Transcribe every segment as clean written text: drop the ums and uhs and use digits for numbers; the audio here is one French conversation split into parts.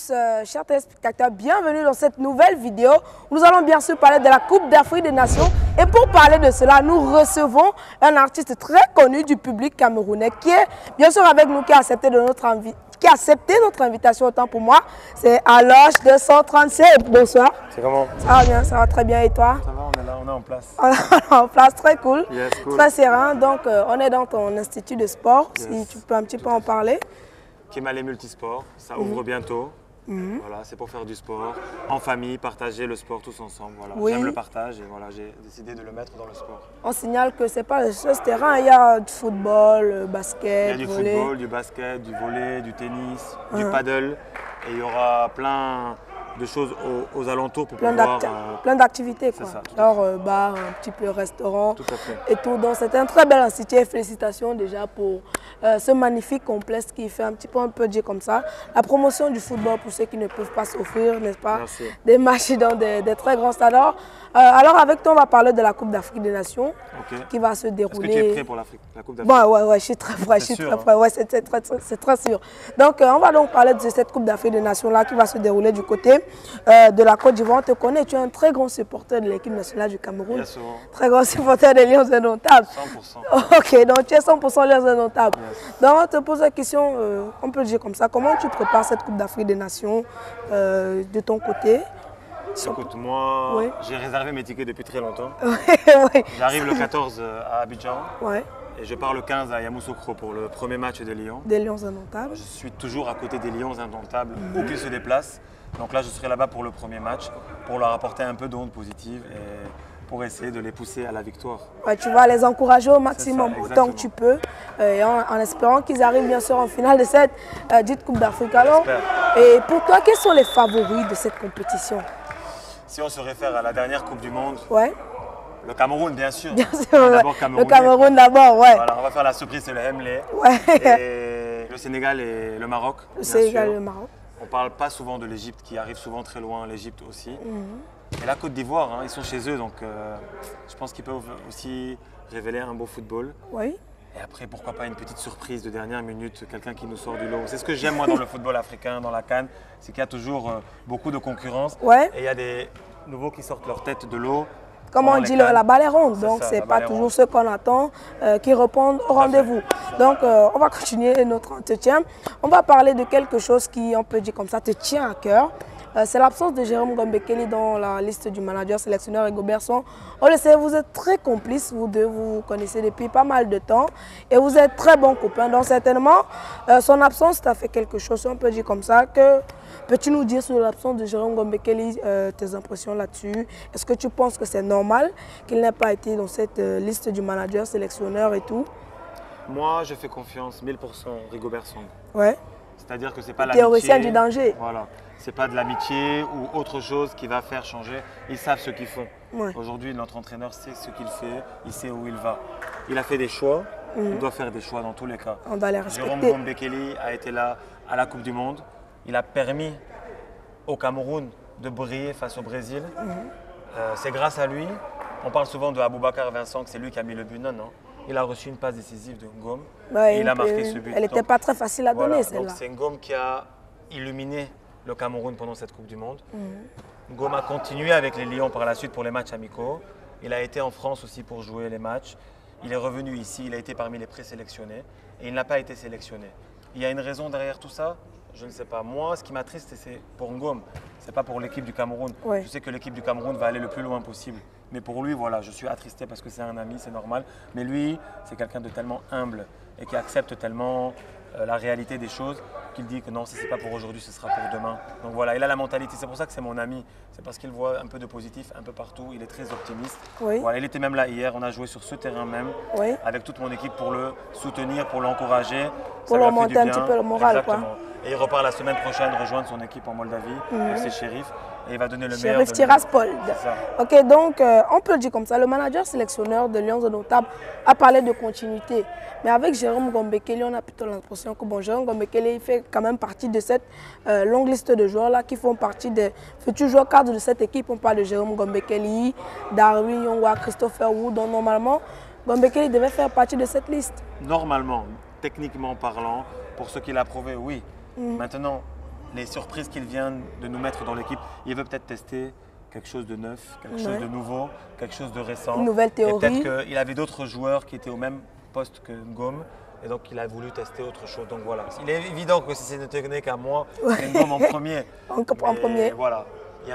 tous, chers téléspectateurs, bienvenue dans cette nouvelle vidéo. Nous allons bien sûr parler de la Coupe d'Afrique des Nations. Et pour parler de cela, nous recevons un artiste très connu du public camerounais qui est bien sûr avec nous, qui a accepté notre invitation, autant pour moi. C'est Aloche 237. Bonsoir. C'est comment? Ça va bien, ça va très bien. Et toi? Ça va, on est là, on est en place. On est en place, très cool. Yes, cool. Très serein. Donc, on est dans ton institut de sport. Yes. Si tu peux un petit peu en parler. Kémalé Multisport, ça ouvre bientôt. Voilà, c'est pour faire du sport en famille, partager le sport tous ensemble. Voilà. Oui. J'aime le partage et voilà, j'ai décidé de le mettre dans le sport. On signale que ce n'est pas le seul terrain, il y a du football, basket, il y a du volley. football, du basket, du volley, du tennis, du paddle et il y aura plein de choses aux alentours pour pouvoir… plein d'activités quoi. Ça, genre bar, un petit peu restaurant tout à fait. Et tout. Donc c'est un très bel institut et félicitations déjà pour ce magnifique complexe qui fait un petit peu, on peut dire comme ça, la promotion du football pour ceux qui ne peuvent pas s'offrir, n'est-ce pas? Merci. Des matchs dans des très grands stades. Alors avec toi on va parler de la Coupe d'Afrique des Nations qui va se dérouler. Est-ce que tu es prêt pour la Coupe d'Afrique? Bon, ouais, je suis très prêt, Ouais, c'est très sûr. Donc on va donc parler de cette Coupe d'Afrique des Nations là qui va se dérouler du côté de la Côte d'Ivoire. On te connaît, tu es un très grand supporter de l'équipe nationale du Cameroun. Bien sûr. Très grand supporter des Lions indomptables. 100%. Ok, donc tu es 100% Lions indomptables. Yes. Donc on te pose la question, on peut le dire comme ça, comment tu prépares cette Coupe d'Afrique des Nations de ton côté? Écoute, moi, oui. J'ai réservé mes tickets depuis très longtemps. Oui. J'arrive le 14 à Abidjan. Ouais. Et je pars le 15 à Yamoussoukro pour le premier match des Lions. Des Lions indomptables. Je suis toujours à côté des Lions indomptables, où qu'ils se déplacent. Donc là, je serai là-bas pour le premier match, pour leur apporter un peu d'ondes positives et pour essayer de les pousser à la victoire. Ouais, tu vas les encourager au maximum, ça, autant que tu peux, en espérant qu'ils arrivent bien sûr en finale de cette dite Coupe d'Afrique. Alors, et pour toi, quels sont les favoris de cette compétition? Si on se réfère à la dernière Coupe du Monde, ouais. Le Cameroun, bien sûr. Bien sûr, ouais. Le Cameroun d'abord, ouais. Voilà, on va faire la surprise, c'est le Hemley. Ouais. Et le Sénégal et le Maroc. Le Sénégal et le Maroc. On ne parle pas souvent de l'Égypte, qui arrive souvent très loin, l'Égypte aussi. Et la Côte d'Ivoire, ils sont chez eux, donc je pense qu'ils peuvent aussi révéler un beau football. Oui. Et après, pourquoi pas une petite surprise de dernière minute, quelqu'un qui nous sort du lot. C'est ce que j'aime moi dans le football africain, dans la CAN, c'est qu'il y a toujours beaucoup de concurrence. Ouais. Et il y a des nouveaux qui sortent leur tête de l'eau. Comme on dit, la balle est ronde, donc ce n'est pas toujours ce qu'on attend qui répondent au rendez-vous. Donc on va continuer notre entretien. On va parler de quelque chose qui, on peut dire comme ça, te tient à cœur. C'est l'absence de Jérôme Gombe-Kelly dans la liste du manager sélectionneur Hugo Berson. On le sait, vous êtes très complices, vous deux, vous vous connaissez depuis pas mal de temps et vous êtes très bons copains. Donc certainement, son absence t'a fait quelque chose, on peut dire comme ça. Peux-tu nous dire sur l'absence de Jérôme Gombe-Kelly tes impressions là-dessus? Est-ce que tu penses que c'est normal qu'il n'ait pas été dans cette liste du manager sélectionneur et tout? Moi, je fais confiance 1000% Hugo Berson. Ouais. C'est-à-dire que c'est pas l'amitié. Théoricien du danger. Voilà. C'est pas de l'amitié ou autre chose qui va faire changer. Ils savent ce qu'ils font. Ouais. Aujourd'hui, notre entraîneur sait ce qu'il fait, il sait où il va. Il a fait des choix, il doit faire des choix dans tous les cas. On doit les respecter. Jérôme Gombe-Kelly a été là à la Coupe du Monde. Il a permis au Cameroun de briller face au Brésil. C'est grâce à lui. On parle souvent de Aboubacar Vincent, que c'est lui qui a mis le but. Non, non. Il a reçu une passe décisive de Ngom et il a marqué ce but. Elle n'était pas très facile à donner, celle-là. C'est Ngom qui a illuminé le Cameroun pendant cette Coupe du Monde. Ngom a continué avec les Lions par la suite pour les matchs amicaux. Il a été en France aussi pour jouer les matchs. Il est revenu ici, il a été parmi les présélectionnés et il n'a pas été sélectionné. Il y a une raison derrière tout ça? Je ne sais pas. Moi, ce qui m'attriste, c'est pour Ngom. Ce n'est pas pour l'équipe du Cameroun. Ouais. Je sais que l'équipe du Cameroun va aller le plus loin possible. Mais pour lui, voilà, je suis attristé parce que c'est un ami, c'est normal. Mais lui, c'est quelqu'un de tellement humble et qui accepte tellement la réalité des choses qu'il dit que non, si ce n'est pas pour aujourd'hui, ce sera pour demain. Donc voilà, il a la mentalité. C'est pour ça que c'est mon ami. C'est parce qu'il voit un peu de positif un peu partout. Il est très optimiste. Oui. Voilà, il était même là hier. On a joué sur ce terrain même avec toute mon équipe pour le soutenir, pour l'encourager. Pour lui monter un petit peu le moral. Exactement. Quoi. Et il repart la semaine prochaine rejoindre son équipe en Moldavie, FC Sheriff. Et il va donner le meilleur. Sheriff Tiraspol. Ok, donc on peut le dire comme ça. Le manager sélectionneur de Lions indomptables a parlé de continuité. Mais avec Jérôme Gombe-Kelly, on a plutôt l'impression que bon, Jérôme Gombe-Kelly fait quand même partie de cette longue liste de joueurs-là qui font partie des futurs joueurs cadres de cette équipe. On parle de Jérôme Gombe-Kelly, Darwin Yongwa, Christopher Wood. Donc normalement, Gombe-Kelly devait faire partie de cette liste. Normalement, techniquement parlant, pour ce qu'il a prouvé, oui. Maintenant, les surprises qu'il vient de nous mettre dans l'équipe. Il veut peut-être tester quelque chose de neuf, quelque chose de nouveau, quelque chose de récent. Une nouvelle théorie. Et peut-être qu'il avait d'autres joueurs qui étaient au même poste que Ngom. Et donc, il a voulu tester autre chose. Donc voilà, il est évident que si c'est ne tenait qu'à moi, c'est Ngom en premier. En premier. Voilà, il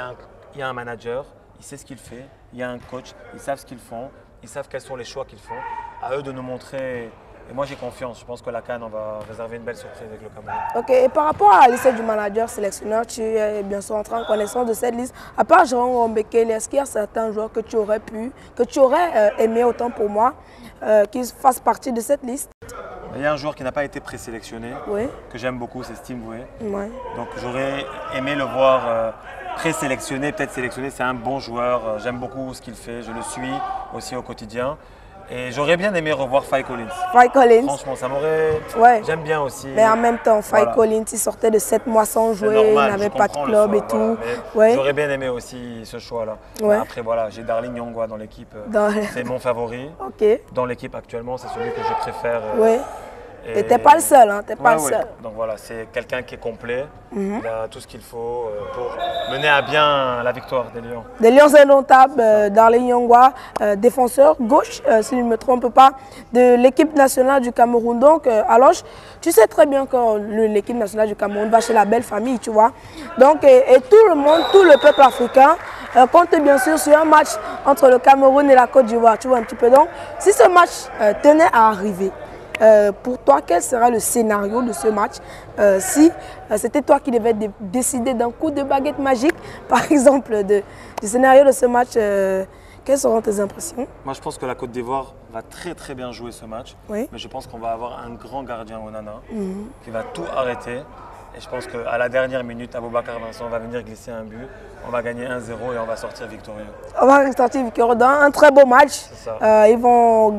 y a un manager, il sait ce qu'il fait. Il y a un coach, ils savent ce qu'ils font. Ils savent quels sont les choix qu'ils font. À eux de nous montrer. Et moi, j'ai confiance. Je pense que la CAN, on va réserver une belle surprise avec le Cameroun. Ok, et par rapport à la liste du manager sélectionneur, tu es bien sûr entré en connaissance de cette liste. À part Jérôme Rombekele, est-ce qu'il y a certains joueurs que tu aurais aimé autant pour moi, qu'ils fassent partie de cette liste? Il y a un joueur qui n'a pas été présélectionné, que j'aime beaucoup, c'est Steve Moué. Donc j'aurais aimé le voir présélectionné, peut-être sélectionné. C'est un bon joueur, j'aime beaucoup ce qu'il fait, je le suis aussi au quotidien. Et j'aurais bien aimé revoir Faye Collins. Faye Collins. Franchement, ça m'aurait... J'aime bien aussi. Mais en même temps, Faye Collins, il sortait de 7 mois sans jouer, il n'avait pas de club et tout. J'aurais bien aimé aussi ce choix-là. Après, voilà, j'ai Darling Nyongwa dans l'équipe. C'est mon favori. Dans l'équipe actuellement, c'est celui que je préfère. Et t'es pas le seul, hein, t'es pas le seul. Donc voilà, c'est quelqu'un qui est complet. Il a tout ce qu'il faut pour mener à bien la victoire des Lions. Des Lions indomptables, Darling Nyongwa, défenseur gauche, si je ne me trompe pas, de l'équipe nationale du Cameroun. Donc, alors, tu sais très bien que l'équipe nationale du Cameroun va chez la belle famille, tu vois. Donc, et tout le monde, tout le peuple africain compte bien sûr sur un match entre le Cameroun et la Côte d'Ivoire, tu vois un petit peu. Donc, si ce match tenait à arriver, pour toi, quel sera le scénario de ce match si c'était toi qui devais décider d'un coup de baguette magique, par exemple, du scénario de ce match, quelles seront tes impressions? Moi, je pense que la Côte d'Ivoire va très bien jouer ce match. Mais je pense qu'on va avoir un grand gardien, Onana, qui va tout arrêter. Et je pense qu'à la dernière minute, Aboubacar Vincent va venir glisser un but. On va gagner 1-0 et on va sortir victorieux. On va sortir victorieux dans un très beau match. Ils vont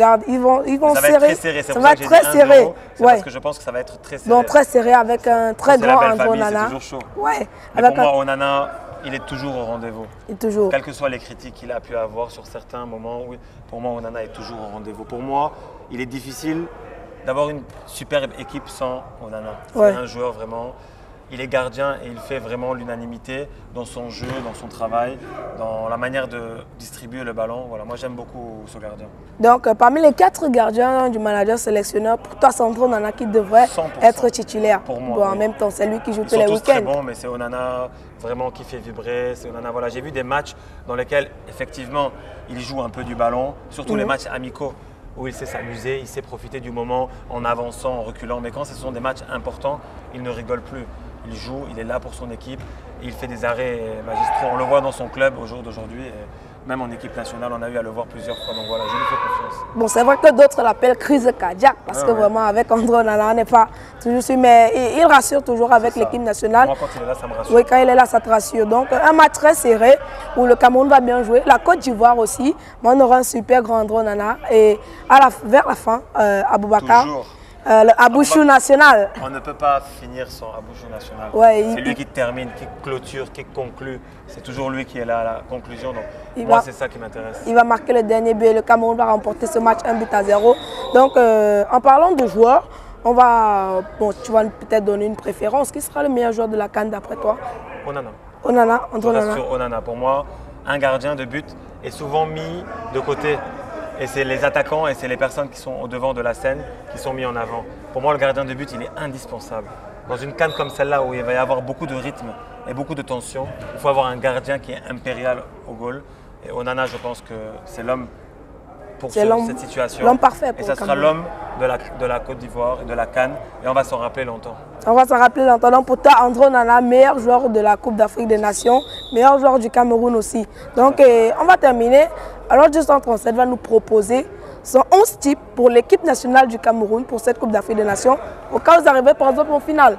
ça serrer. Va être très serré. Ça va être très serré. Parce que je pense que ça va être très serré. Donc très serré avec un très grand André Onana. C'est toujours chaud. Mais pour moi, Onana, il est toujours au rendez-vous. Quelles que soient les critiques qu'il a pu avoir sur certains moments, pour moi, Onana est toujours au rendez-vous. Pour moi, il est difficile d'avoir une superbe équipe sans Onana. C'est un joueur vraiment, il est gardien et il fait vraiment l'unanimité dans son jeu, dans son travail, dans la manière de distribuer le ballon. Voilà, moi j'aime beaucoup ce gardien. Donc parmi les 4 gardiens du manager sélectionneur, pour toi, c'est André Onana qui devrait être titulaire. Pour moi, en même temps, c'est lui qui joue tous les week-ends. Ils sont tous très bons, mais c'est Onana vraiment qui fait vibrer. C'est Onana. Voilà, j'ai vu des matchs dans lesquels effectivement il joue un peu du ballon, surtout les matchs amicaux, où il sait s'amuser, il sait profiter du moment en avançant, en reculant. Mais quand ce sont des matchs importants, il ne rigole plus. Il joue, il est là pour son équipe, et il fait des arrêts magistraux. On le voit dans son club au jour d'aujourd'hui. Même en équipe nationale, on a eu à le voir plusieurs fois. Donc voilà, je lui fais confiance. Bon, c'est vrai que d'autres l'appellent crise cardiaque, parce que vraiment, avec André Onana, on n'est pas toujours sûr. Mais il rassure toujours avec l'équipe nationale. Moi, quand il est là, ça me rassure. Oui, quand il est là, ça te rassure. Donc, un match très serré où le Cameroun va bien jouer. La Côte d'Ivoire aussi. Mais on aura un super grand André Onana. Et vers la fin, Aboubacar. Toujours. Le Abouchou national. On ne peut pas finir sans Abouchou national. C'est lui qui termine, qui clôture, qui conclut. C'est toujours lui qui est là à la conclusion. Donc moi, c'est ça qui m'intéresse. Il va marquer le dernier but et le Cameroun va remporter ce match 1-0. Donc, en parlant de joueurs, tu vas peut-être donner une préférence. Qui sera le meilleur joueur de la CAN d'après toi? Onana. Onana. Pour moi, un gardien de but est souvent mis de côté. Et c'est les attaquants et c'est les personnes qui sont au devant de la scène qui sont mis en avant. Pour moi, le gardien de but, il est indispensable. Dans une CAN comme celle-là, où il va y avoir beaucoup de rythme et beaucoup de tension, il faut avoir un gardien qui est impérial au goal. Et Onana, je pense que c'est l'homme pour cette situation. L'homme parfait pour Et ça sera l'homme de la Côte d'Ivoire et de la CAN. Et on va s'en rappeler longtemps. On va s'en rappeler longtemps. Donc pour toi, André Onana, meilleur joueur de la Coupe d'Afrique des Nations, meilleur joueur du Cameroun aussi. Donc on va terminer. Alors Just 37 va nous proposer son 11 types pour l'équipe nationale du Cameroun pour cette Coupe d'Afrique des Nations. Au cas où vous arrivez par exemple en finale,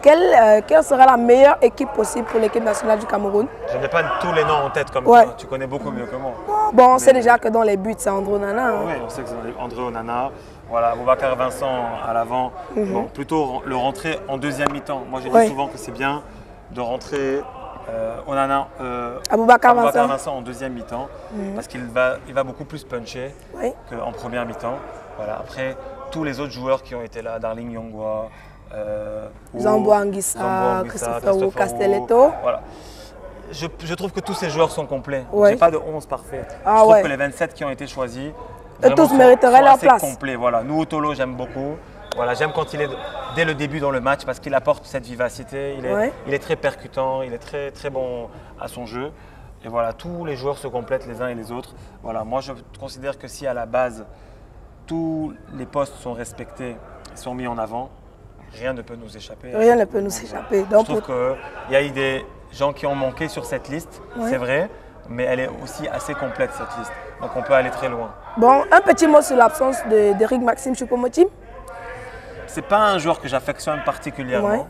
quelle sera la meilleure équipe possible pour l'équipe nationale du Cameroun? Je n'ai pas tous les noms en tête comme toi. Tu connais beaucoup mieux que moi. Bon, on sait déjà que dans les buts, c'est André Onana. Hein. Oui, on sait que c'est André Onana. Voilà, Aboubacar Vincent à l'avant. Bon, plutôt le rentrer en deuxième mi-temps. Moi, je dis souvent que c'est bien de rentrer Onana, Aboubacar Vincent en deuxième mi-temps parce qu'il va beaucoup plus puncher qu'en première mi-temps. Voilà. Après, tous les autres joueurs qui ont été là, Darling Nyongwa, Zambo Anguissa, Christopher Castelletto. Voilà. Je trouve que tous ces joueurs sont complets. Ouais. Je n'ai pas de 11 parfait. Ah, je trouve ouais. que les 27 qui ont été choisis tous mériteraient leur place. Complets, voilà. Nous, Otolo, j'aime beaucoup. Voilà, j'aime quand il est dès le début dans le match parce qu'il apporte cette vivacité. Il est très percutant, il est très, très bon à son jeu. Et voilà, tous les joueurs se complètent les uns et les autres. Voilà, moi, je considère que si à la base, tous les postes sont respectés et sont mis en avant, rien ne peut nous échapper. Rien ne peut nous échapper. Donc, je trouve qu'il y a eu des gens qui ont manqué sur cette liste, c'est vrai, mais elle est aussi assez complète cette liste. Donc on peut aller très loin. Bon, un petit mot sur l'absence d'Eric Maxime Choupo-Moting. C'est pas un joueur que j'affectionne particulièrement. Ouais.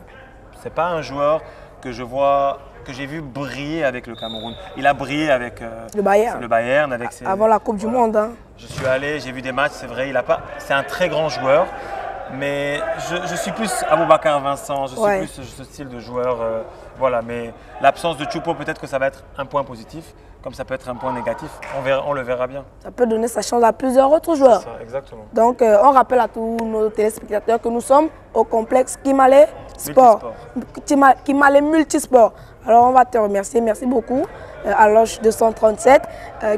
C'est pas un joueur que je vois, que j'ai vu briller avec le Cameroun. Il a brillé avec le Bayern avec avant la Coupe du Monde. Hein. Je suis allé, j'ai vu des matchs, c'est vrai, c'est un très grand joueur. Mais je suis plus Aboubacar Vincent, je suis plus ce style de joueur. Voilà, mais l'absence de Choupo, peut-être que ça va être un point positif, comme ça peut être un point négatif. On le verra bien. Ça peut donner sa chance à plusieurs autres joueurs. C'est ça, exactement. Donc, on rappelle à tous nos téléspectateurs que nous sommes au complexe Kimale Sport. Kimale Multisport. Alors, on va te remercier. Merci beaucoup à Loge 237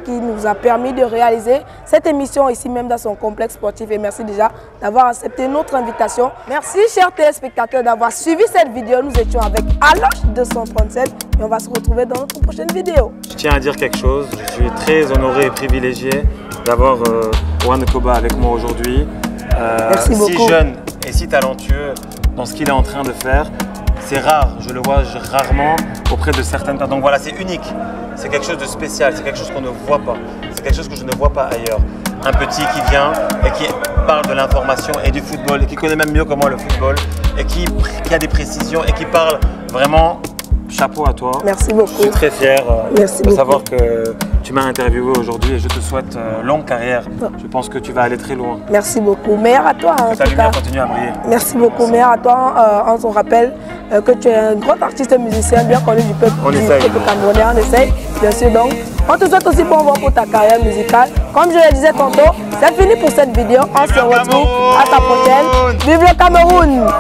qui nous a permis de réaliser cette émission ici même dans son complexe sportif. Et merci déjà d'avoir accepté notre invitation. Merci, chers téléspectateurs, d'avoir suivi cette vidéo. Nous étions avec Loge 237 et on va se retrouver dans notre prochaine vidéo. Je tiens à dire quelque chose. Je suis très honoré et privilégié d'avoir Juan Koba avec moi aujourd'hui. Merci beaucoup. Si jeune et si talentueux dans ce qu'il est en train de faire. C'est rare, je le vois rarement auprès de certaines personnes. Donc voilà, c'est unique, c'est quelque chose de spécial, c'est quelque chose qu'on ne voit pas, c'est quelque chose que je ne vois pas ailleurs. Un petit qui vient et qui parle de l'information et du football et qui connaît même mieux que moi le football et qui a des précisions et qui parle vraiment, chapeau à toi. Merci beaucoup. Je suis très fier de savoir que tu m'as interviewé aujourd'hui et je te souhaite longue carrière. Je pense que tu vas aller très loin. Merci beaucoup. Meilleur à toi. Que ta lumière continue à briller. Merci beaucoup. Meilleur à toi. On se rappelle que tu es un grand artiste musicien bien connu du peuple camerounais. On essaye, bien sûr. Donc, on te souhaite aussi bon vent pour ta carrière musicale. Comme je le disais tantôt, c'est fini pour cette vidéo. On se retrouve à ta prochaine. Vive le Cameroun!